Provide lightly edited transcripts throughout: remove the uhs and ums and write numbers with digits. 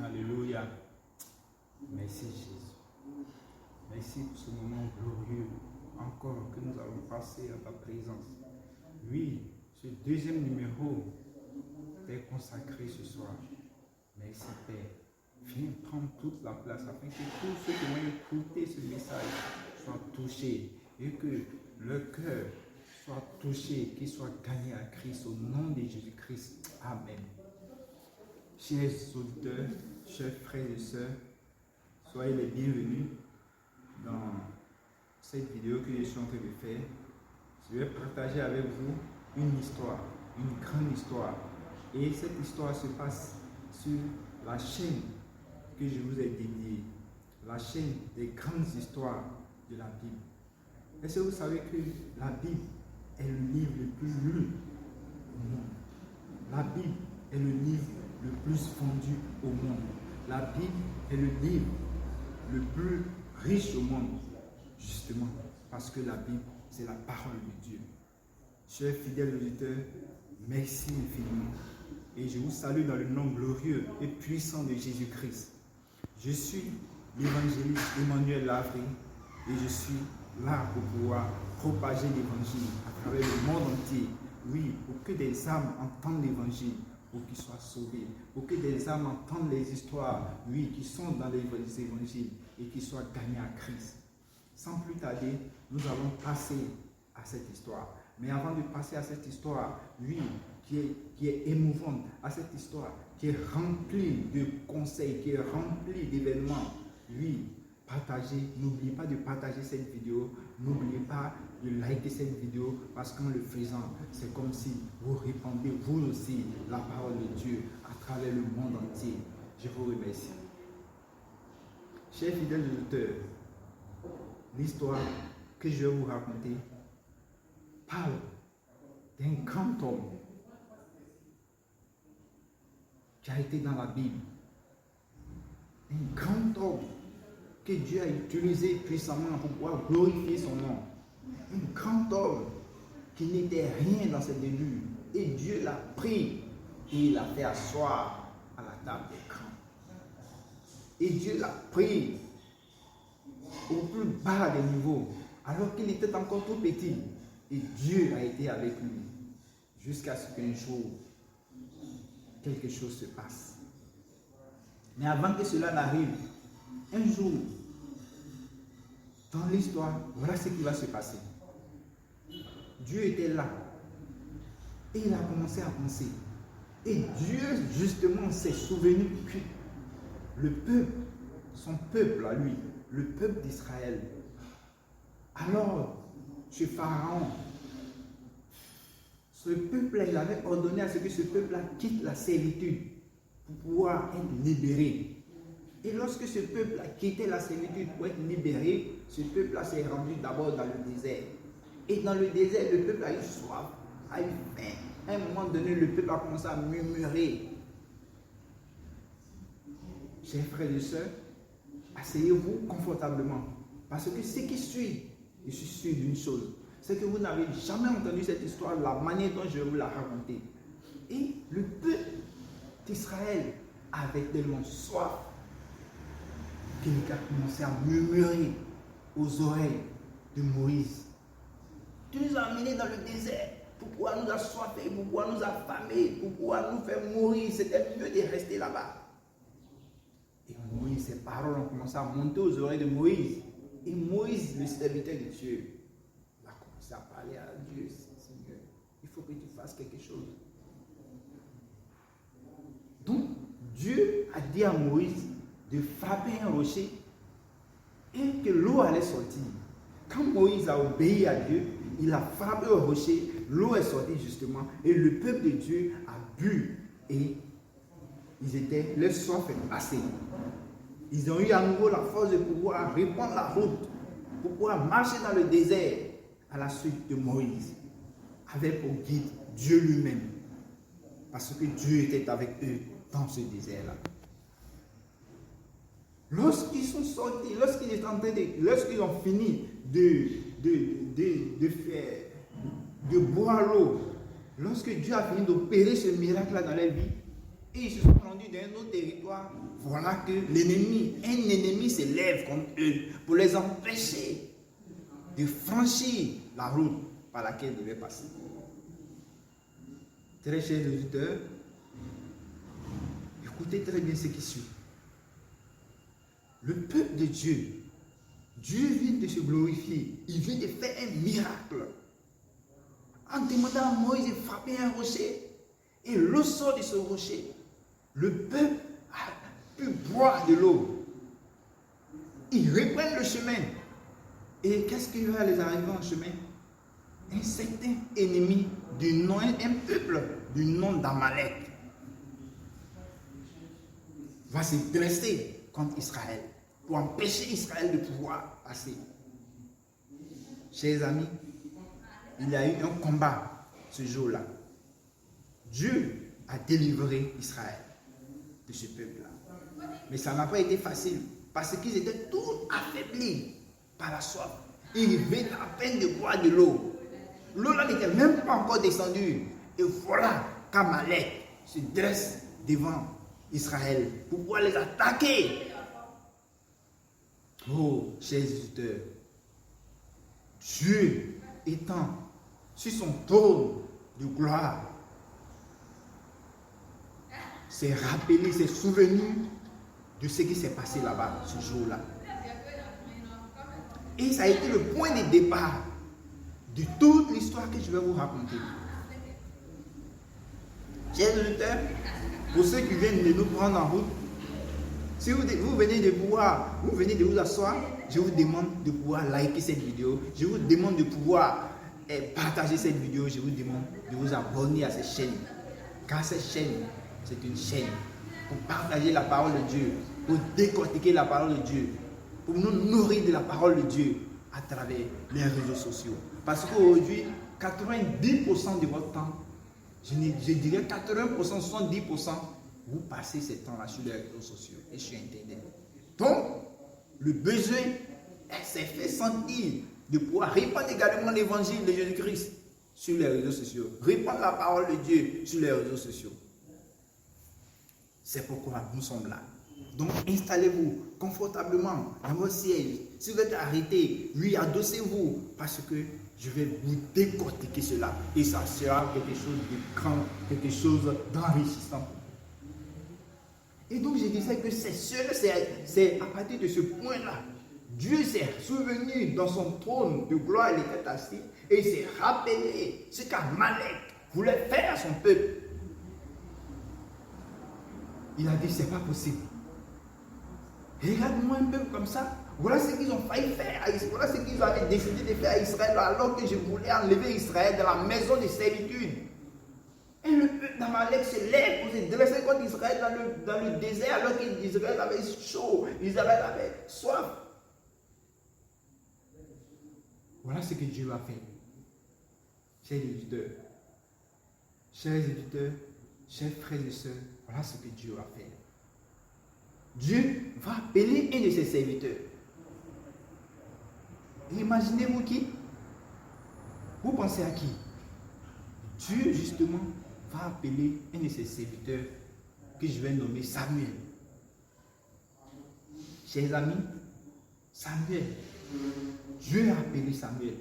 Alléluia. Merci Jésus. Merci pour ce moment glorieux encore que nous allons passer à ta présence. Oui, ce deuxième numéro t'est consacré ce soir. Merci Père. Viens prendre toute la place afin que tous ceux qui vont écouter ce message soient touchés et que leur cœur soit touché, qu'ils soient gagnés à Christ au nom de Jésus-Christ. Amen. Chers auditeurs, chers frères et sœurs, soyez les bienvenus dans cette vidéo que je suis en train de faire. Je vais partager avec vous une histoire, une grande histoire. Et cette histoire se passe sur la chaîne que je vous ai dédiée, la chaîne des grandes histoires de la Bible. Est-ce que vous savez que la Bible est le livre le plus lu au monde? La Bible est le livre le plus vendu au monde. La Bible est le livre le plus riche au monde, justement parce que la Bible, c'est la parole de Dieu. Chers fidèles auditeurs, merci infiniment. Et je vous salue dans le nom glorieux et puissant de Jésus-Christ. Je suis l'évangéliste Emmanuel Lavry et je suis là pour pouvoir propager l'évangile à travers le monde entier. Oui, pour que des âmes entendent l'évangile, pour qu'ils soient sauvés, pour que des âmes entendent les histoires, oui, qui sont dans les évangiles et qui soient gagnés à Christ. Sans plus tarder, nous allons passer à cette histoire. Mais avant de passer à cette histoire, oui, qui est émouvante, à cette histoire qui est remplie de conseils, qui est remplie d'événements, oui, partagez, n'oubliez pas de partager cette vidéo, n'oubliez pas de liker cette vidéo, parce qu'en le faisant, c'est comme si vous répandez vous aussi la parole de Dieu à travers le monde entier. Je vous remercie. Chers fidèles auditeurs, l'histoire que je vais vous raconter parle d'un grand homme qui a été dans la Bible. Un grand homme que Dieu a utilisé puissamment pour pouvoir glorifier son nom. Un grand homme qui n'était rien dans ses débuts. Et Dieu l'a pris et il l'a fait asseoir à la table des grands. Et Dieu l'a pris au plus bas des niveaux, alors qu'il était encore tout petit. Et Dieu a été avec lui jusqu'à ce qu'un jour, quelque chose se passe. Mais avant que cela n'arrive, un jour, dans l'histoire, voilà ce qui va se passer. Dieu était là et il a commencé à penser. Et Dieu, justement, s'est souvenu que le peuple, son peuple à lui, le peuple d'Israël, alors, ce Pharaon, ce peuple-là, il avait ordonné à ce que ce peuple-là quitte la servitude pour pouvoir être libéré. Et lorsque ce peuple a quitté la servitude pour être libéré, ce peuple-là s'est rendu d'abord dans le désert. Et dans le désert, le peuple a eu soif, a eu faim. À un moment donné, le peuple a commencé à murmurer. Chers frères et sœurs, asseyez-vous confortablement. Parce que ce qui suit, je suis sûr d'une chose, c'est que vous n'avez jamais entendu cette histoire de la manière dont je vais vous la raconter. Et le peuple d'Israël avait tellement soif qu'il a commencé à murmurer aux oreilles de Moïse. Tu nous as amenés dans le désert pour pouvoir nous assoiffer, pour pouvoir nous affamer, pour pouvoir nous faire mourir. C'était mieux de rester là-bas. Et Moïse, ses paroles ont commencé à monter aux oreilles de Moïse. Et Moïse, le serviteur de Dieu, a commencé à parler à Dieu. Seigneur, il faut que tu fasses quelque chose. Donc, Dieu a dit à Moïse de frapper un rocher et que l'eau allait sortir. Quand Moïse a obéi à Dieu, il a frappé au rocher, l'eau est sortie justement, et le peuple de Dieu a bu et leur soif est passée. Ils ont eu à nouveau la force de pouvoir reprendre la route, pour pouvoir marcher dans le désert à la suite de Moïse, avec pour guide Dieu lui-même, parce que Dieu était avec eux dans ce désert-là. Lorsqu'ils sont sortis, lorsqu'ils ont fini de boire l'eau, lorsque Dieu a fini d'opérer ce miracle-là dans leur vie, et ils se sont rendus dans un autre territoire. Voilà que un ennemi s'élève contre eux pour les empêcher de franchir la route par laquelle ils devaient passer. Très chers auditeurs, écoutez très bien ce qui suit. Le peuple de Dieu, Dieu vient de se glorifier, il vient de faire un miracle. En demandant à Moïse de frapper un rocher, et l'eau sort de ce rocher. Le peuple a pu boire de l'eau. Ils reprennent le chemin. Et qu'est-ce qui va les arriver en chemin? Un certain ennemi du nom, un peuple du nom d'Amalek va se dresser contre Israël pour empêcher Israël de pouvoir passer. Chers amis, il y a eu un combat ce jour-là. Dieu a délivré Israël de ce peuple-là. Mais ça n'a pas été facile parce qu'ils étaient tous affaiblis par la soif. Ils venaient à peine de boire de l'eau. L'eau là n'était même pas encore descendue. Et voilà qu'Amalek se dresse devant Israël pour pouvoir les attaquer. Oh, chers auditeurs, Dieu étant sur son trône de gloire, s'est rappelé, s'est souvenu de ce qui s'est passé là-bas ce jour-là. Et ça a été le point de départ de toute l'histoire que je vais vous raconter. Chers auditeurs, pour ceux qui viennent de nous prendre en route, si vous venez de vous asseoir, je vous demande de pouvoir liker cette vidéo, je vous demande de pouvoir partager cette vidéo, je vous demande de vous abonner à cette chaîne. Car cette chaîne, c'est une chaîne pour partager la parole de Dieu, pour décortiquer la parole de Dieu, pour nous nourrir de la parole de Dieu à travers les réseaux sociaux. Parce qu'aujourd'hui, 90% de votre temps, je dirais 80%, 70%, vous passez ce temps-là sur les réseaux sociaux et sur Internet. Donc, le besoin s'est fait sentir de pouvoir répandre également l'évangile de Jésus-Christ sur les réseaux sociaux, répandre la parole de Dieu sur les réseaux sociaux. C'est pourquoi nous sommes là. Donc, installez-vous confortablement dans votre siège. Si vous êtes arrêté, oui, adossez-vous parce que je vais vous décortiquer cela et ça sera quelque chose de grand, quelque chose d'enrichissant. Et donc, je disais que c'est à partir de ce point-là, Dieu s'est souvenu dans son trône de gloire, il était assis et il s'est rappelé ce qu'Amalek voulait faire à son peuple. Il a dit, c'est pas possible. Regarde-moi un peu comme ça. Voilà ce qu'ils ont failli faire. Voilà ce qu'ils avaient décidé de faire à Israël alors que je voulais enlever Israël de la maison de servitude. Et le peuple d'Amalek se lève pour se dresser contre Israël dans le désert alors qu'Israël avait chaud, Israël avait soif. Voilà ce que Dieu a fait. Chers éditeurs, chers frères et sœurs, voilà ce que Dieu a fait. Dieu va appeler un de ses serviteurs. Imaginez-vous qui? Vous pensez à qui? Dieu, justement, va appeler un de ses serviteurs que je vais nommer Samuel. Chers amis, Samuel. Dieu a appelé Samuel.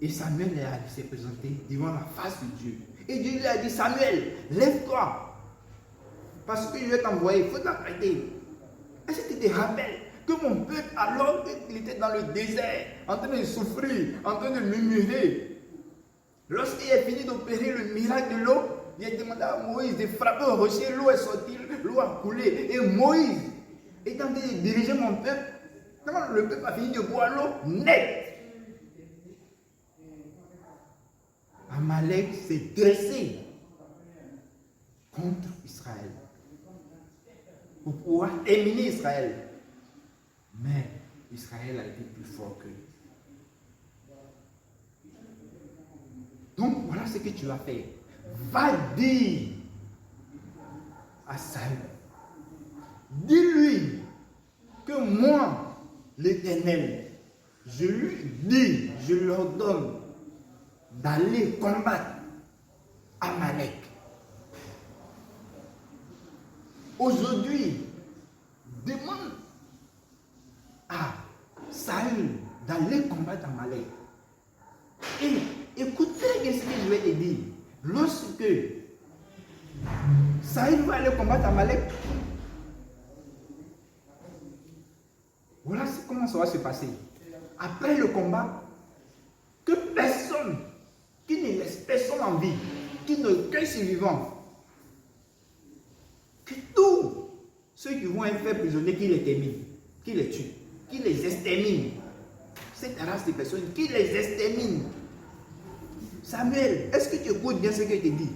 Et Samuel s'est présenté devant la face de Dieu. Et Dieu lui a dit, Samuel, lève-toi. Parce que je vais t'envoyer, il faut t'apprêter. Est-ce que tu te rappelles que mon peuple, alors qu'il était dans le désert, en train de souffrir, en train de murmurer, lorsqu'il a fini d'opérer le miracle de l'eau, il a demandé à Moïse de frapper au rocher, l'eau est sortie, l'eau a coulé. Et Moïse est en train de diriger mon peuple. Quand le peuple a fini de boire l'eau, net. Amalek s'est dressé contre Israël pour pouvoir éliminer Israël. Mais Israël a été plus fort que lui. Donc voilà ce que tu vas faire. Va dire à Saül, dis-lui que moi, l'Éternel, je lui dis, je lui ordonne d'aller combattre Amalek. aujourd'hui demande à Saül d'aller combattre Amalek. Et écoute très bien ce que je vais te dire. Lorsque Saül va aller combattre Amalek, voilà comment ça va se passer. Après le combat, que personne, qui ne laisse personne en vie, qui ne cueille ses vivants, que tous ceux qui vont être faits prisonniers, qui les terminent, qui les tuent, qui les exterminent. Cette race de personnes, qui les extermine. Samuel, est-ce que tu écoutes bien ce que je te dis?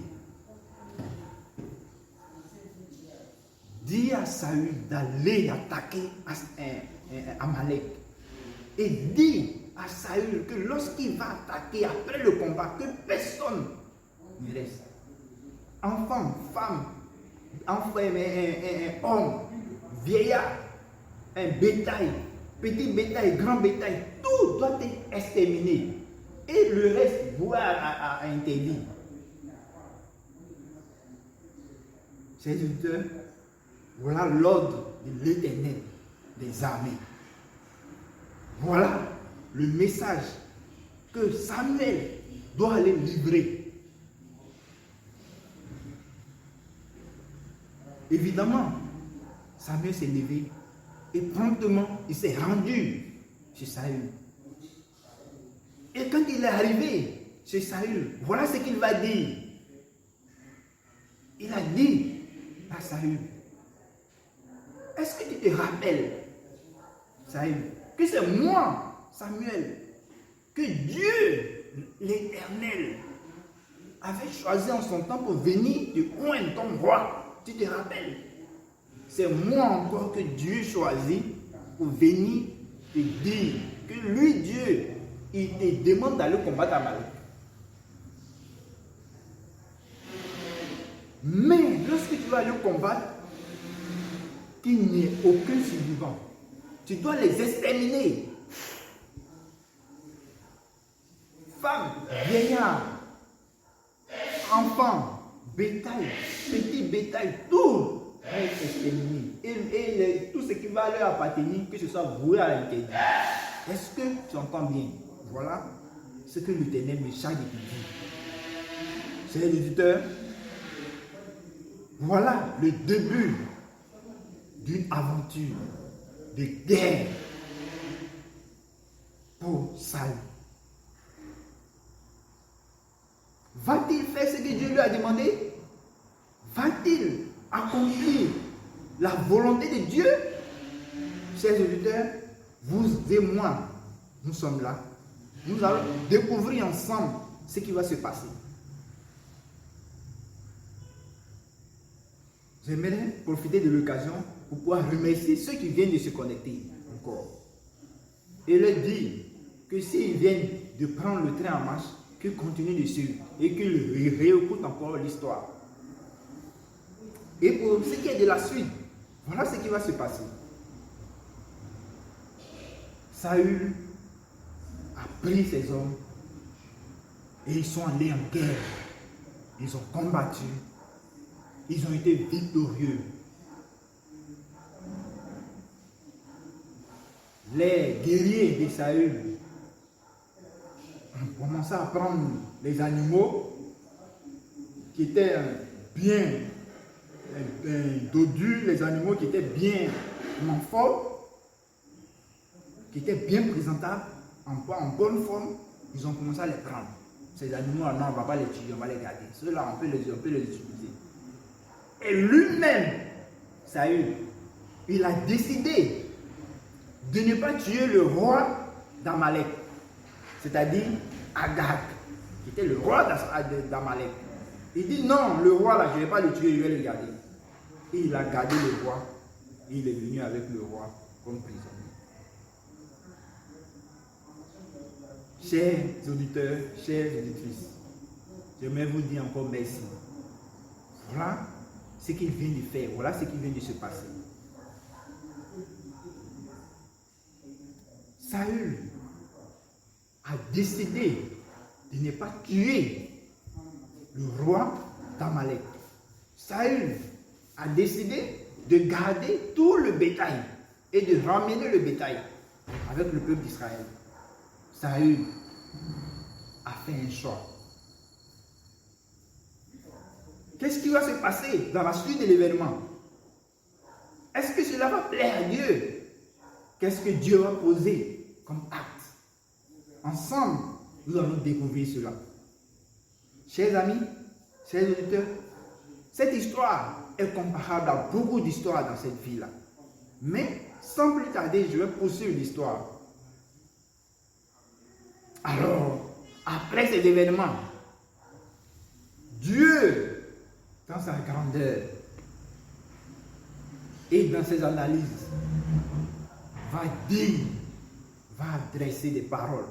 Dis à Saül d'aller attaquer Amalek. Et dis à Saül que lorsqu'il va attaquer après le combat, que personne ne reste. Enfants, femmes, hommes, vieillards, un bétail, petit bétail, grand bétail, tout doit être exterminé. Et le reste doit être interdit. Chers auditeurs, voilà l'ordre de l'Éternel des armées. Voilà le message que Samuel doit aller livrer. Évidemment, Samuel s'est levé et promptement il s'est rendu chez Saül. Et quand il est arrivé chez Saül, voilà ce qu'il va dire. Il a dit à Saül, est-ce que tu te rappelles, Saül, que c'est moi, Samuel, que Dieu, l'Éternel, avait choisi en son temps pour venir te oindre ton roi? Tu te rappelles? C'est moi encore que Dieu choisit pour venir te dire que lui, Dieu, il te demande d'aller combattre Amalek. Mais lorsque tu vas aller combattre, qu'il n'y ait aucun survivant. Tu dois les exterminer. Femmes, vieillards, enfants, bétail, petit bétail, tout va être exterminé. Et tout ce qui va leur appartenir, que ce soit voué à l'interdit. Est-ce que tu entends bien? Voilà ce que l'Éternel me charge de te dire. Chers auditeurs, voilà le début d'une aventure de guerre pour Saül. Va-t-il faire ce que Dieu lui a demandé? Va-t-il accomplir la volonté de Dieu? Chers auditeurs, vous et moi, nous sommes là. Nous allons découvrir ensemble ce qui va se passer. J'aimerais profiter de l'occasion pour pouvoir remercier ceux qui viennent de se connecter encore. Et leur dire que s'ils viennent de prendre le train en marche, qu'ils continuent de suivre et qu'ils réécoutent encore l'histoire. Et pour ce qui est de la suite, voilà ce qui va se passer. Saül a pris ses hommes et ils sont allés en guerre. Ils ont combattu. Ils ont été victorieux. Les guerriers de Saül ont commencé à prendre les animaux qui étaient bien dodus, les animaux qui étaient bien forts, qui étaient bien présentables, en bonne forme. Ils ont commencé à les prendre. Ces animaux-là, non, on ne va pas les tuer, on va les garder. Ceux-là, on peut les utiliser. Et lui-même, Saül, il a décidé de ne pas tuer le roi d'Amalek, c'est-à-dire Agag, qui était le roi d'Amalek. Il dit non, le roi là, je ne vais pas le tuer, je vais le garder. Et il a gardé le roi, et il est venu avec le roi comme prisonnier. Chers auditeurs, chères auditrices, j'aimerais vous dire encore merci. Voilà ce qu'il vient de faire, voilà ce qui vient de se passer. Saül a décidé de ne pas tuer le roi d'Amalek. Saül a décidé de garder tout le bétail et de ramener le bétail avec le peuple d'Israël. Saül a fait un choix. Qu'est-ce qui va se passer dans la suite de l'événement? Est-ce que cela va plaire à Dieu? Qu'est-ce que Dieu va poser comme acte? Ensemble, nous allons découvrir cela. Chers amis, chers auditeurs, cette histoire est comparable à beaucoup d'histoires dans cette vie-là. Mais sans plus tarder, je vais poursuivre l'histoire. Alors, après ces événements, Dieu, dans sa grandeur et dans ses analyses, va dire, va adresser des paroles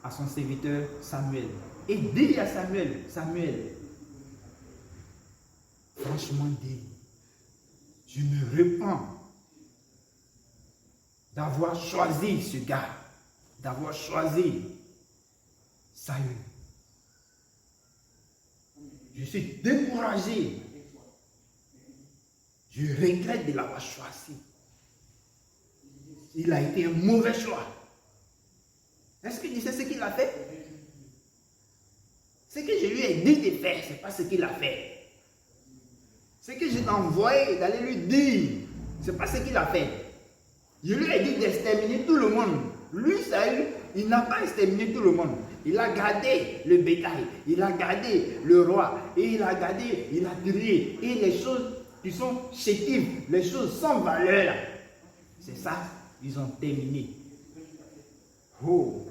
à son serviteur Samuel. Et dit à Samuel, Samuel, franchement dit, je me repens d'avoir choisi ce gars, d'avoir choisi Saül. Je suis découragé. Je regrette de l'avoir choisi. Il a été un mauvais choix. Est-ce que tu sais ce qu'il a fait? Ce que je lui ai dit de faire, ce n'est pas ce qu'il a fait. Ce que je t'ai envoyé d'aller lui dire, ce n'est pas ce qu'il a fait. Je lui ai dit d'exterminer tout le monde. Lui, Saül, il n'a pas exterminé tout le monde. Il a gardé le bétail, il a gardé le roi, et il a gardé, il a trié. Et les choses qui sont chétives, les choses sans valeur, c'est ça, ils ont terminé. Oh!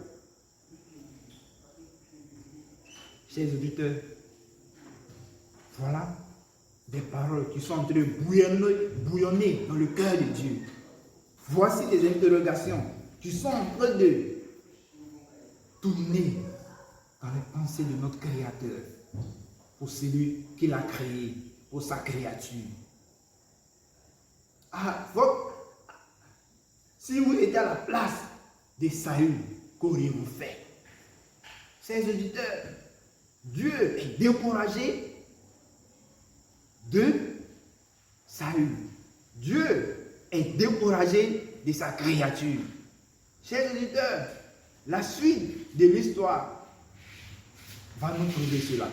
Chers auditeurs, voilà des paroles qui sont en train de bouillonner dans le cœur de Dieu. Voici des interrogations qui sont en train de tourner dans les pensées de notre Créateur pour celui qui l'a créé, pour sa créature. Ah, si vous étiez à la place de Saül, qu'auriez-vous fait? Chers auditeurs, Dieu est découragé de Saül. Dieu est découragé de sa créature. Chers auditeurs, la suite de l'histoire va nous prouver cela.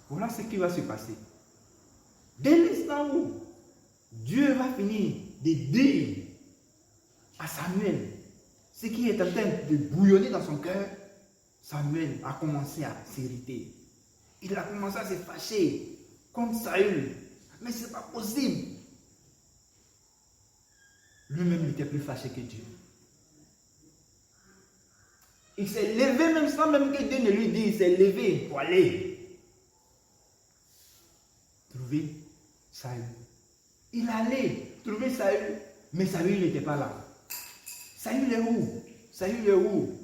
Voilà ce qui va se passer. Dès l'instant où Dieu va finir de dire à Samuel ce qui est en train de bouillonner dans son cœur, Samuel a commencé à s'irriter. Il a commencé à se fâcher contre Saül. Mais ce n'est pas possible. Lui-même n'était plus fâché que Dieu. Il s'est levé même sans même que Dieu ne lui dise, il s'est levé pour aller trouver Saül. Il allait trouver Saül, mais Saül n'était pas là. Saül est où? Saül est où?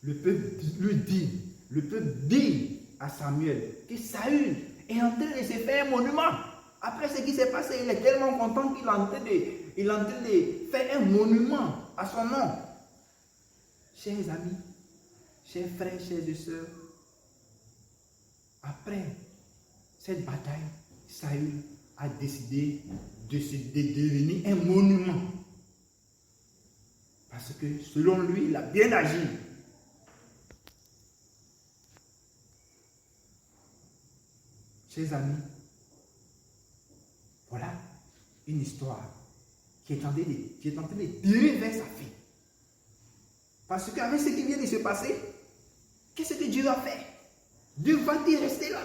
Le peuple dit à Samuel que Saül est en train de se faire un monument. Après ce qui s'est passé, il est tellement content qu'il est en train de faire un monument à son nom. Chers amis, chers frères, chers sœurs, après cette bataille, Saül a décidé de devenir un monument. Parce que selon lui, il a bien agi. Chers amis, voilà une histoire qui est en train de tirer vers sa fin. Parce qu'avec ce qui vient de se passer, qu'est-ce que Dieu va faire? Dieu va-t-il rester là?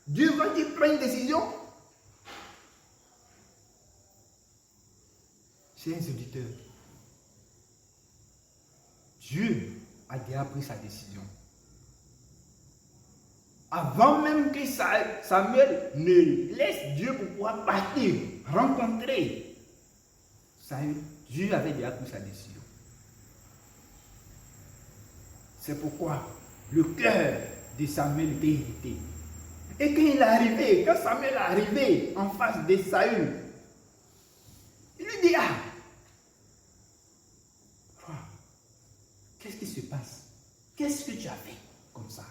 Dieu va-t-il prendre une décision? Chers auditeurs, Dieu a déjà pris sa décision. Avant même que Samuel ne laisse Dieu pour pouvoir partir, rencontrer Saül, Dieu avait déjà pris sa décision. C'est pourquoi le cœur de Samuel était irrité. Et quand Samuel est arrivé en face de Saül, il lui dit, qu'est-ce qui se passe? Qu'est-ce que tu as fait? comme ça.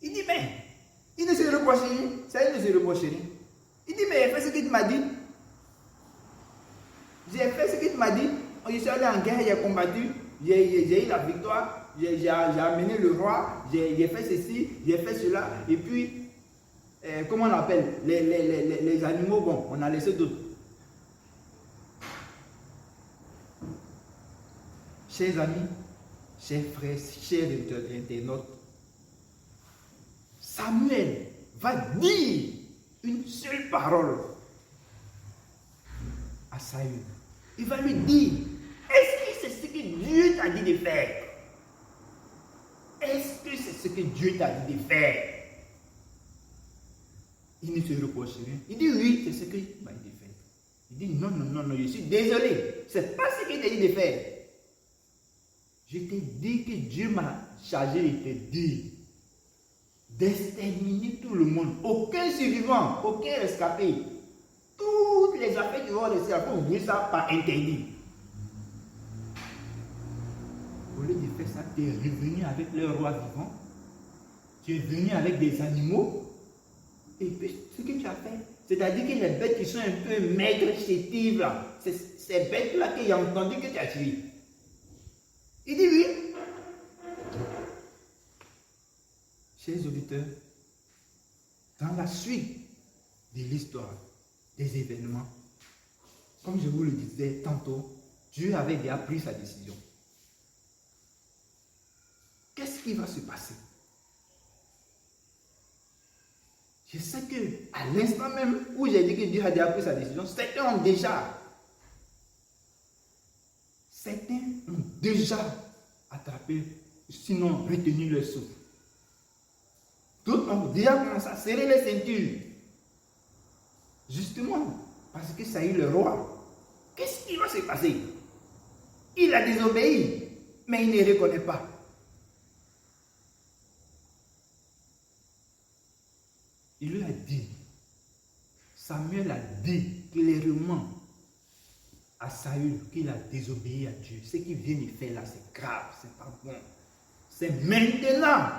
Il dit, mais il ne se reproche rien. Ça, il ne se reproche rien. Il dit, mais fais ce qu'il m'a dit. J'ai fait ce qu'il m'a dit. Je suis allé en guerre, j'ai combattu, j'ai eu la victoire, j'ai amené le roi, j'ai fait ceci, j'ai fait cela. Et puis, comment on appelle les animaux, bon, on a laissé d'autres. Chers amis, chers frères, chers internautes, Samuel va dire une seule parole à Saül. Il va lui dire, est-ce que c'est ce que Dieu t'a dit de faire? Est-ce que c'est ce que Dieu t'a dit de faire? Il ne se reproche rien. Il dit oui, c'est ce qu'il m'a dit de faire. Il dit non, je suis désolé. C'est pas ce qu'il t'a dit de faire. Je t'ai dit que Dieu m'a chargé de te dire d'exterminer tout le monde. Aucun survivant, aucun rescapé. Toutes les affaires qui vont rester à pour ouvrir ça par interdit. Au lieu de faire ça, tu es revenu avec le roi vivant. Tu es venu avec des animaux. Et puis, ce que tu as fait, c'est-à-dire que les bêtes qui sont un peu maigres, chétives, c'est ces bêtes-là qu'il a entendu que tu as tué. Il dit oui. Chers auditeurs, dans la suite de l'histoire, des événements, comme je vous le disais tantôt, Dieu avait déjà pris sa décision. Qu'est-ce qui va se passer? Je sais que à l'instant même où j'ai dit que Dieu a déjà pris sa décision, certains ont déjà attrapé, sinon retenu le souffle. D'autres ont déjà commencé à serrer les ceintures. Justement, parce que ça a eu le roi. Qu'est-ce qui va se passer? Il a désobéi, mais il ne reconnaît pas. Il lui a dit, Samuel a dit clairement à Saül qu'il a désobéi à Dieu. Ce qu'il vient de faire là, c'est grave, c'est pas bon. C'est maintenant.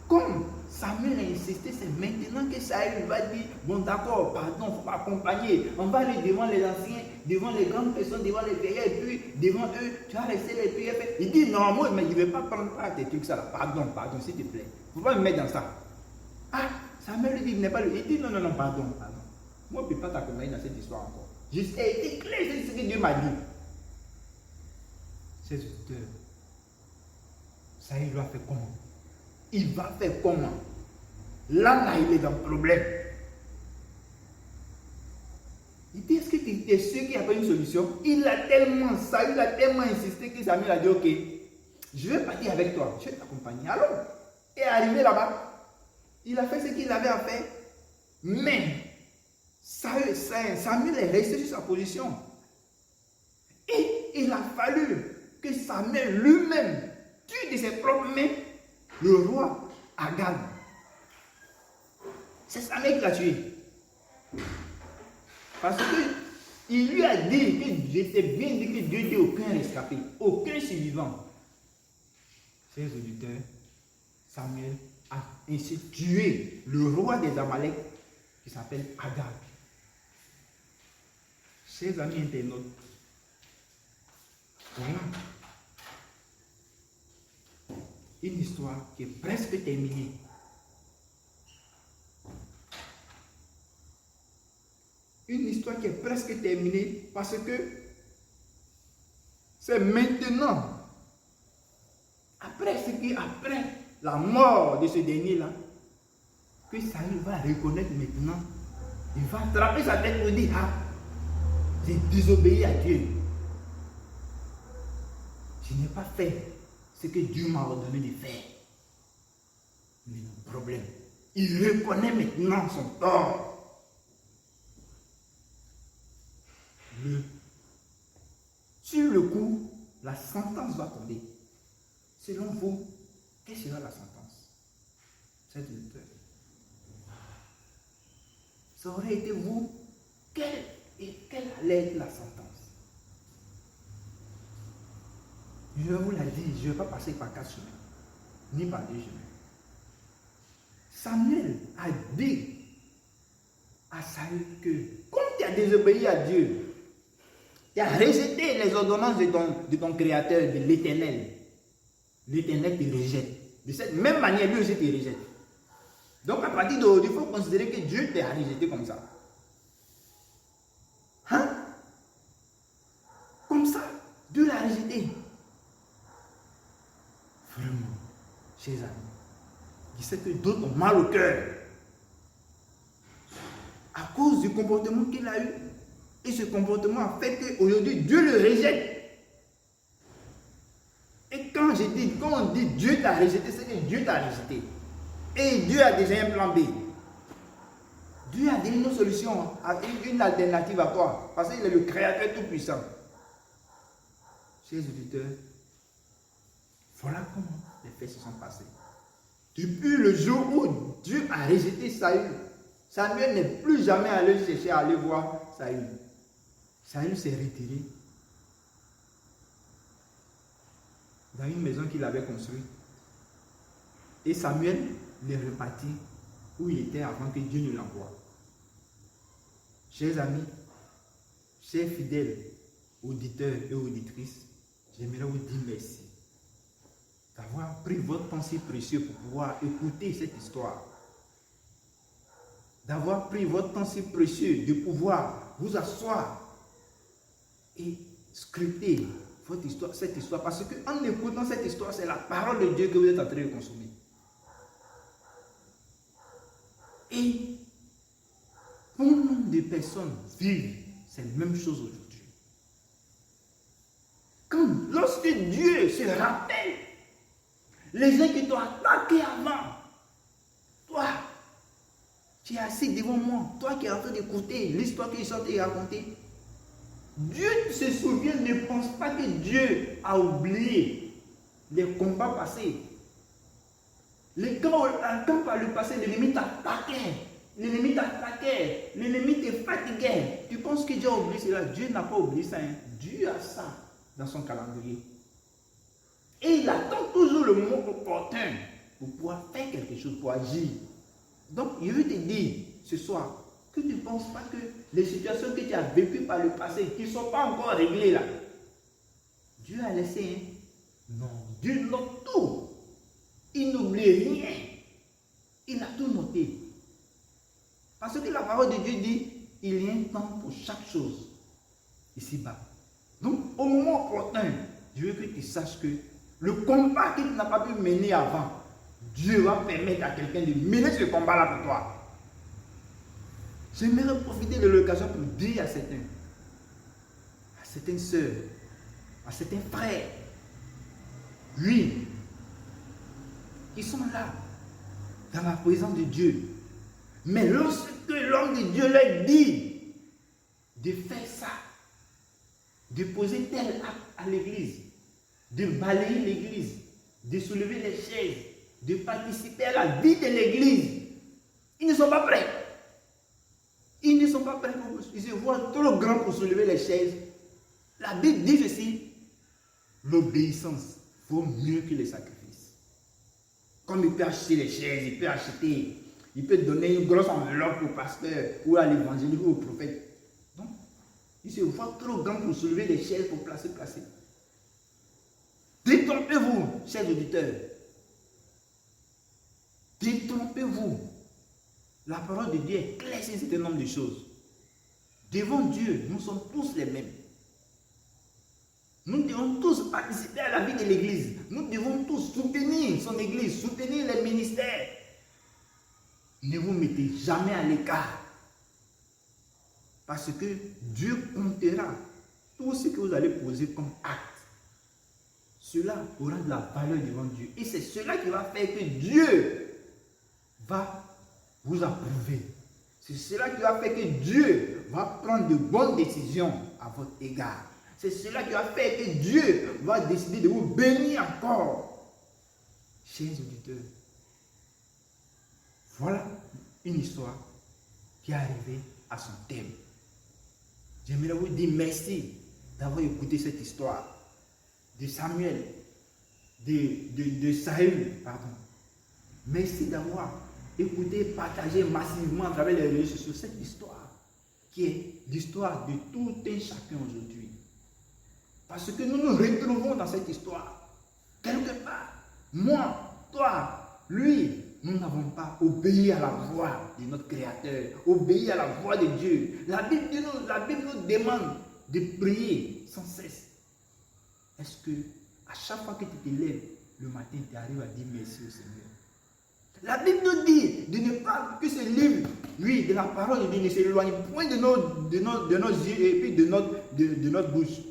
Comme Samuel a insisté, c'est maintenant que Saül va dire, bon d'accord, pardon, il faut m'accompagner. On va aller devant les anciens, devant les grandes personnes, devant les vieillards, et puis devant eux, tu vas rester les prières. Il dit, non, moi, mais je ne vais pas prendre part à tes trucs, ça là. Pardon, s'il te plaît. Il ne faut pas me mettre dans ça. Ah, Samuel lui dit, il n'est pas le. Il dit, non, pardon. Moi, je ne peux pas t'accompagner dans cette histoire encore. J'ai été clair, c'est ce que Dieu m'a dit. Ces auditeurs, Saül doit faire comment? Il va faire comment? Là, il est dans le problème. Il dit, est-ce que tu es sûr qu'il n'y a pas une solution? Saül a tellement insisté que Samuel a dit, ok, je vais partir avec toi, je vais t'accompagner. Alors, et arrivé là-bas, il a fait ce qu'il avait à faire, mais Samuel est resté sur sa position. Et il a fallu que Samuel lui-même tue de ses propres mains le roi Agag. C'est Samuel qui l'a tué. Parce qu'il lui a dit que j'étais bien dit que Dieu dit aucun rescapé, aucun survivant. Chers auditeurs, Samuel a ainsi tué le roi des Amalek qui s'appelle Agag. Chers amis internautes, voilà une histoire qui est presque terminée. Une histoire qui est presque terminée parce que c'est maintenant, après la mort de ce dernier-là, que Saül va reconnaître maintenant. Il va attraper sa tête pour dire, ah, j'ai désobéi à Dieu. Je n'ai pas fait ce que Dieu m'a ordonné de faire. Mais le problème, il reconnaît maintenant son tort. Sur le coup, la sentence va tomber. Selon vous, quelle sera la sentence? C'est une peur. Ça aurait été vous, quelle allait être la sentence? Je vous l'ai dit, je ne vais pas passer par 4 chemins, ni par 2 chemins. Samuel a dit à Saül que, comme tu as désobéi à Dieu, tu as rejeté les ordonnances de ton Créateur, de l'Éternel. L'Éternel te rejette. De cette même manière, lui aussi te rejette. Donc à partir d'aujourd'hui, il faut considérer que Dieu t'a rejeté comme ça. Hein? Comme ça, Dieu l'a rejeté. Vraiment, chers amis, je sais que d'autres ont mal au cœur à cause du comportement qu'il a eu. Et ce comportement a fait qu'aujourd'hui, Dieu le rejette. Et quand on dit Dieu t'a rejeté, c'est que Dieu t'a rejeté. Et Dieu a déjà un plan B. Dieu a donné une solution, une alternative à toi. Parce qu'il est le Créateur tout-puissant. Chers auditeurs, voilà comment les faits se sont passés. Depuis le jour où Dieu a rejeté Saül, Samuel n'est plus jamais allé chercher à aller voir Saül. Saül s'est retiré dans une maison qu'il avait construite. Et Samuel est reparti où il était avant que Dieu ne l'envoie. Chers amis, chers fidèles auditeurs et auditrices, j'aimerais vous dire merci d'avoir pris votre temps si précieux pour pouvoir écouter cette histoire. D'avoir pris votre temps si précieux de pouvoir vous asseoir et scruter cette histoire. Parce qu'en écoutant cette histoire, c'est la parole de Dieu que vous êtes en train de consommer. Et combien de personnes vivent cette même chose aujourd'hui? Lorsque Dieu se rappelle les gens qui t'ont attaqué avant, toi, tu es assis devant moi, toi qui es en train d'écouter l'histoire qu'ils sont en train de raconter, Dieu se souvient, ne pense pas que Dieu a oublié les combats passés. Quand par le passé, l'ennemi t'attaquait, l'ennemi te fatiguait. Tu penses que Dieu a oublié cela? Dieu n'a pas oublié ça. Hein? Dieu a ça dans son calendrier. Et il attend toujours le moment opportun pour pouvoir faire quelque chose, pour agir. Donc, je veux te dire ce soir que tu ne penses pas que les situations que tu as vécues par le passé, qui ne sont pas encore réglées là, Dieu a laissé. Hein? Non, Dieu note tout. Il n'oublie rien. Il a tout noté. Parce que la parole de Dieu dit, il y a un temps pour chaque chose ici-bas. Donc, au moment opportun, je veux que tu saches que le combat que tu n'as pas pu mener avant, Dieu va permettre à quelqu'un de mener ce combat-là pour toi. J'aimerais profiter de l'occasion pour dire à certaines sœurs, à certains frères, oui, qui sont là, dans la présence de Dieu. Mais lorsque l'homme de Dieu leur dit de faire ça, de poser tel acte à l'église, de balayer l'église, de soulever les chaises, de participer à la vie de l'église, ils ne sont pas prêts. Ils ne sont pas prêts. Ils se voient trop grands pour soulever les chaises. La Bible dit ceci: l'obéissance vaut mieux que les sacrifices. Comme il peut acheter les chaises, il peut donner une grosse enveloppe au pasteur ou à l'évangéliste ou au prophète. Donc, il se voit trop grand pour soulever les chaises, pour placer. Détrompez-vous, chers auditeurs. Détrompez-vous. La parole de Dieu est claire sur un certain nombre de choses. Devant Dieu, nous sommes tous les mêmes. Nous devons tous participer à la vie de l'église. Nous devons tous soutenir son église, soutenir les ministères. Ne vous mettez jamais à l'écart. Parce que Dieu comptera tout ce que vous allez poser comme acte. Cela aura de la valeur devant Dieu. Et c'est cela qui va faire que Dieu va vous approuver. C'est cela qui va faire que Dieu va prendre de bonnes décisions à votre égard. C'est cela qui va faire que Dieu va décider de vous bénir encore. Chers auditeurs, voilà une histoire qui est arrivée à son terme. J'aimerais vous dire merci d'avoir écouté cette histoire. de Samuel, de Saül, pardon. Merci d'avoir écouté, partagé massivement à travers les réseaux sociaux cette histoire, qui est l'histoire de tout un chacun aujourd'hui. Parce que nous nous retrouvons dans cette histoire. Quelque part, moi, toi, lui, nous n'avons pas obéi à la voix de notre Créateur, obéi à la voix de Dieu. La Bible nous demande de prier sans cesse. Est-ce que à chaque fois que tu te lèves le matin, tu arrives à dire merci au Seigneur? La Bible nous dit de ne pas que ce livre, oui, de la parole de Dieu ne s'éloigne point de nos yeux et puis de notre bouche.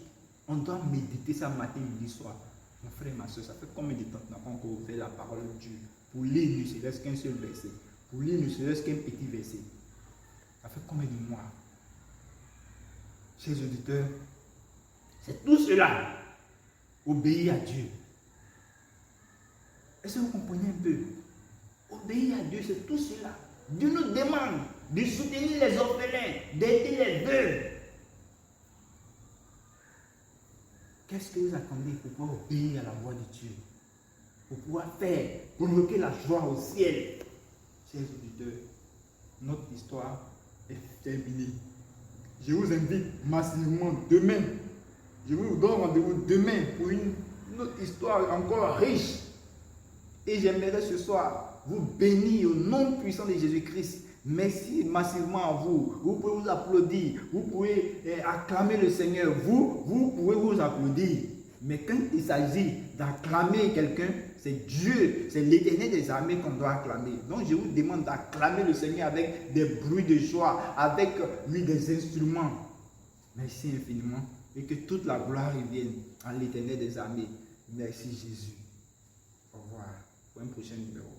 On doit méditer ça matin, midi, soir. Mon frère, ma soeur, ça fait combien de temps que tu n'as pas encore ouvert la parole de Dieu pour lire ne serait-ce qu'un seul verset, pour lire ne serait-ce qu'un petit verset? Ça fait combien de mois? Chers auditeurs, c'est tout cela. Obéir à Dieu. Est-ce que vous comprenez un peu? Obéir à Dieu, c'est tout cela. Dieu nous demande de soutenir les orphelins, d'aider les veuves. Qu'est-ce que vous attendez pour pouvoir obéir à la voix de Dieu? Pour pouvoir faire, provoquer la joie au ciel. Chers auditeurs, notre histoire est terminée. Je vous invite massivement demain. Je vous donne rendez-vous demain pour une autre histoire encore riche. Et j'aimerais ce soir vous bénir au nom puissant de Jésus-Christ. Merci massivement à vous. Vous pouvez vous applaudir. Vous pouvez acclamer le Seigneur. Vous pouvez vous applaudir. Mais quand il s'agit d'acclamer quelqu'un, c'est Dieu, c'est l'Éternel des armées qu'on doit acclamer. Donc je vous demande d'acclamer le Seigneur avec des bruits de joie, avec lui des instruments. Merci infiniment et que toute la gloire revienne à l'Éternel des armées. Merci Jésus. Au revoir pour un prochain numéro.